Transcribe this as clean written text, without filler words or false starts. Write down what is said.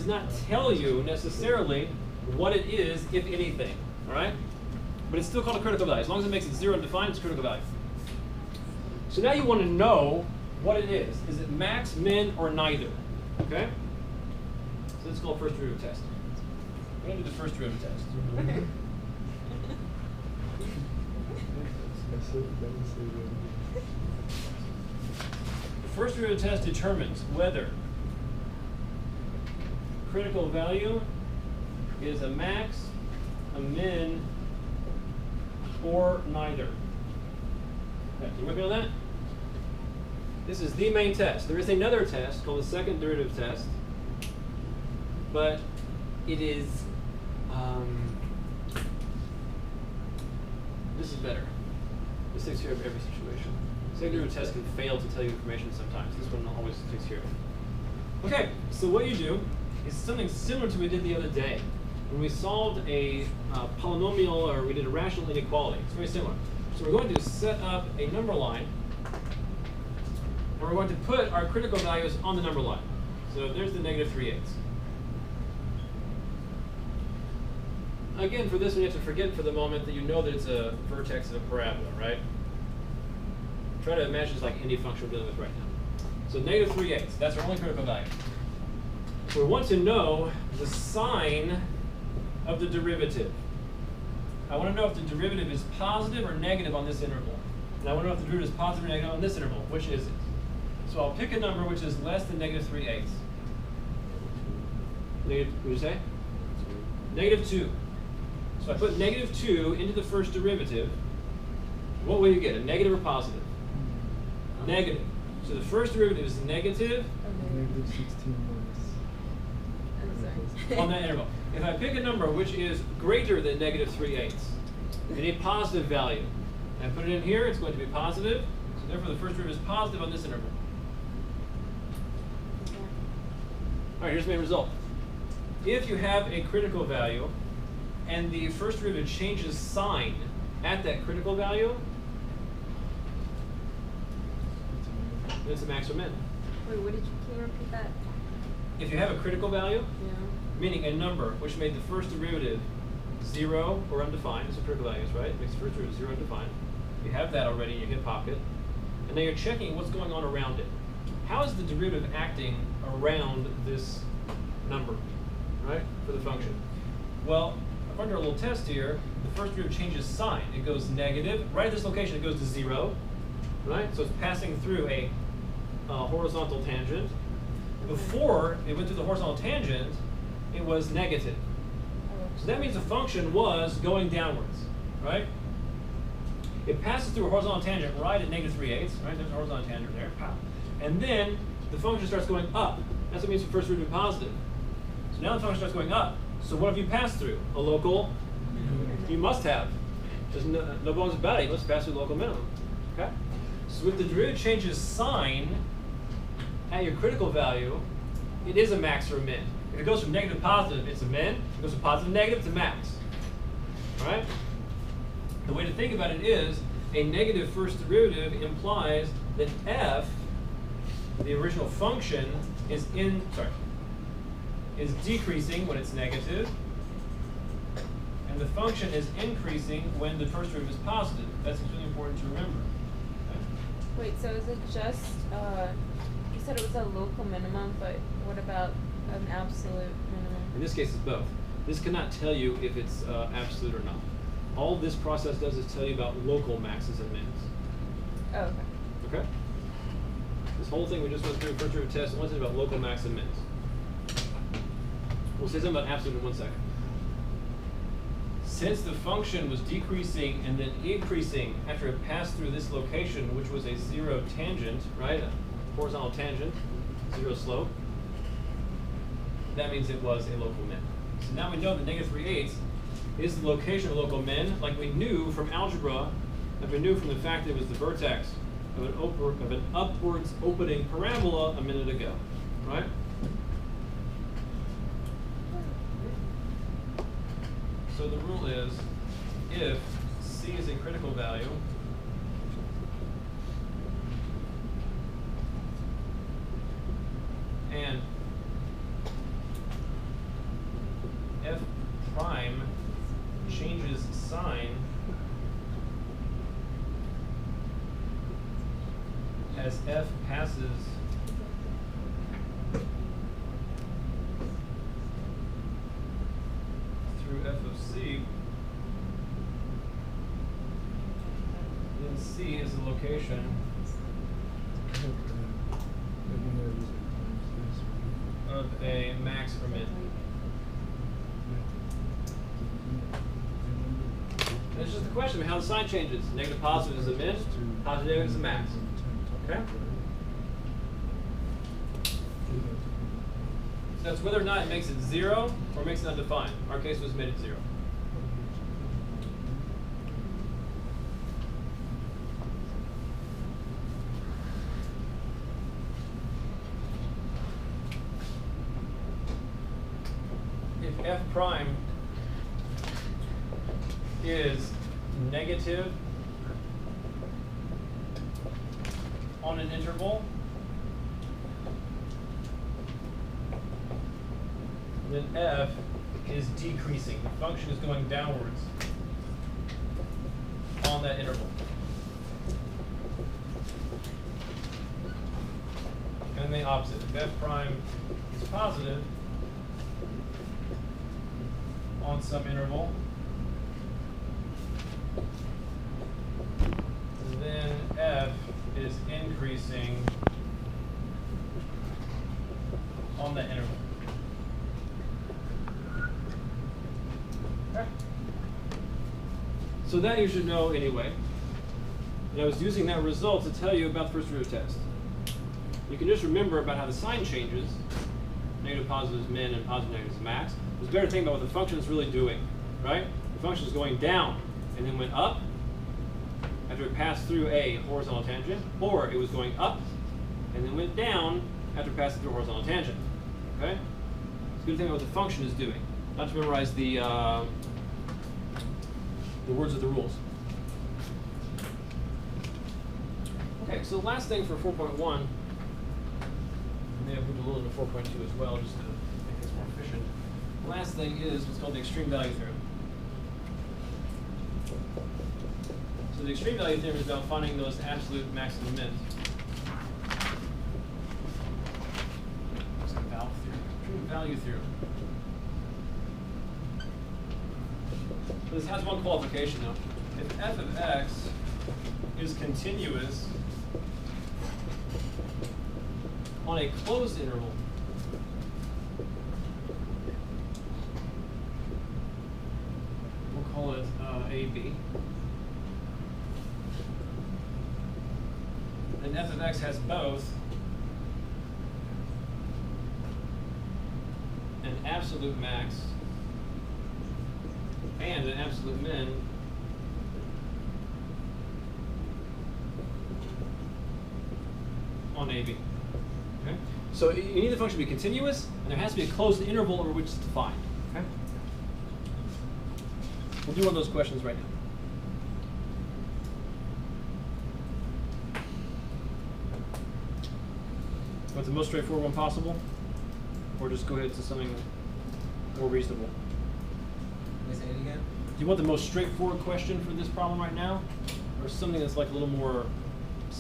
not tell you necessarily what it is, if anything, all right? But it's still called a critical value. As long as it makes it 0 and defined, it's a critical value. So now you want to know what it is. Is it max, min, or neither? Okay? So this is called first derivative test. We're going to do the first derivative test. The first derivative test determines whether critical value is a max, a min, or neither. Okay, you with me on that? This is the main test. There is another test called the second derivative test, but it is, this is better. This takes care of every situation. Second derivative test can fail to tell you information sometimes. This one always takes care of it. Okay, so what you do is something similar to what we did the other day when we solved a polynomial, or we did a rational inequality. It's very similar. So we're going to set up a number line, and we're going to put our critical values on the number line. So there's the negative 3/8. Again, for this one, you have to forget for the moment that you know that it's a vertex of a parabola, right? Try to imagine it's like any function we're dealing with right now. So negative 3/8, that's our only critical value. We want to know the sign of the derivative. I want to know if the derivative is positive or negative on this interval. And I want to know if the derivative is positive or negative on this interval. Which is it? So I'll pick a number which is less than negative 3/8. Negative, what did you say? Negative 2. So I put negative 2 into the first derivative. What will you get, a negative or positive? Negative. So the first derivative is negative. Negative 16 minus. On that interval. If I pick a number which is greater than negative 3/8, any positive value, and I put it in here, it's going to be positive. So therefore the first derivative is positive on this interval. All right, here's the main result. If you have a critical value and the first derivative changes sign at that critical value, then it's a max or min. Wait, what did you, can you repeat that? If you have a critical value, Yeah. meaning a number which made the first derivative 0 or undefined, it's a critical values, right? It makes the first derivative 0 undefined. You have that already in your hip pocket. And now you're checking what's going on around it. How is the derivative acting around this number, right, for the function? Well, under a little test here, the first derivative changes sign. It goes negative. Right at this location, it goes to 0, right? So it's passing through a horizontal tangent. Before it went through the horizontal tangent, it was negative. So that means the function was going downwards, right? It passes through a horizontal tangent right at negative 3/8, right? There's a horizontal tangent there. And then the function starts going up. That's what it means for first derivative positive. So now the function starts going up. So what have you passed through? A local? You must have. There's no bones about it. You must pass through the local minimum. Okay? So if the derivative changes sign at your critical value, it is a max or a min. If it goes from negative to positive, it's a min. If it goes from positive to negative, it's a max. All right? The way to think about it is a negative first derivative implies that f, the original function, is decreasing when it's negative, and the function is increasing when the first derivative is positive. That's really important to remember. Okay? Wait, so is it just, you said it was a local minimum, but what about an absolute minimum? In this case, it's both. This cannot tell you if it's absolute or not. All this process does is tell you about local maxes and mins. Oh, okay. Okay? This whole thing we just went through, first derivative test, only about local max and mins. We'll say something about absolute in 1 second. Since the function was decreasing and then increasing after it passed through this location, which was a 0 tangent, right? A horizontal tangent, 0 slope, that means it was a local min. So now we know that negative 3/8 is the location of a local min, like we knew from algebra, like we knew from the fact that it was the vertex of an upwards opening parabola a minute ago, right? So the rule is, if C is a critical value, and as f passes through f of c, then c is the location of a max or min. And it's just the question of how the sign changes. Negative positive is a min, positive negative is a max. Okay? So that's whether or not it makes it 0 or makes it undefined. Our case was made it 0. If f prime is negative on an interval, then f is decreasing. The function is going downwards on that interval. And the opposite. If f prime is positive on some interval, then f is increasing on that interval. Okay. So that you should know anyway. And I was using that result to tell you about the first derivative test. You can just remember about how the sign changes. Negative positive is min and positive negative is max. It's better to think about what the function is really doing, right? The function is going down and then went up after it passed through a horizontal tangent, or it was going up and then went down after passing through a horizontal tangent. Okay? It's good to think about what the function is doing, not to memorize the words of the rules. Okay, so the last thing for 4.1, I may have moved a little to 4.2 as well, just to make this more efficient. The last thing is what's called the extreme value theorem. So the extreme value theorem is about finding those absolute maximum mins. Extreme value theorem. This has one qualification though. If f of x is continuous on a closed interval, we'll call it AB, then f of x has both an absolute max and an absolute min on AB. Okay? So you need the function to be continuous, and there has to be a closed interval over which it's defined. Okay? We'll do one of those questions right now. What's the most straightforward one possible? Or just go ahead to something more reasonable? Say it again? Do you want the most straightforward question for this problem right now? Or something that's like a little more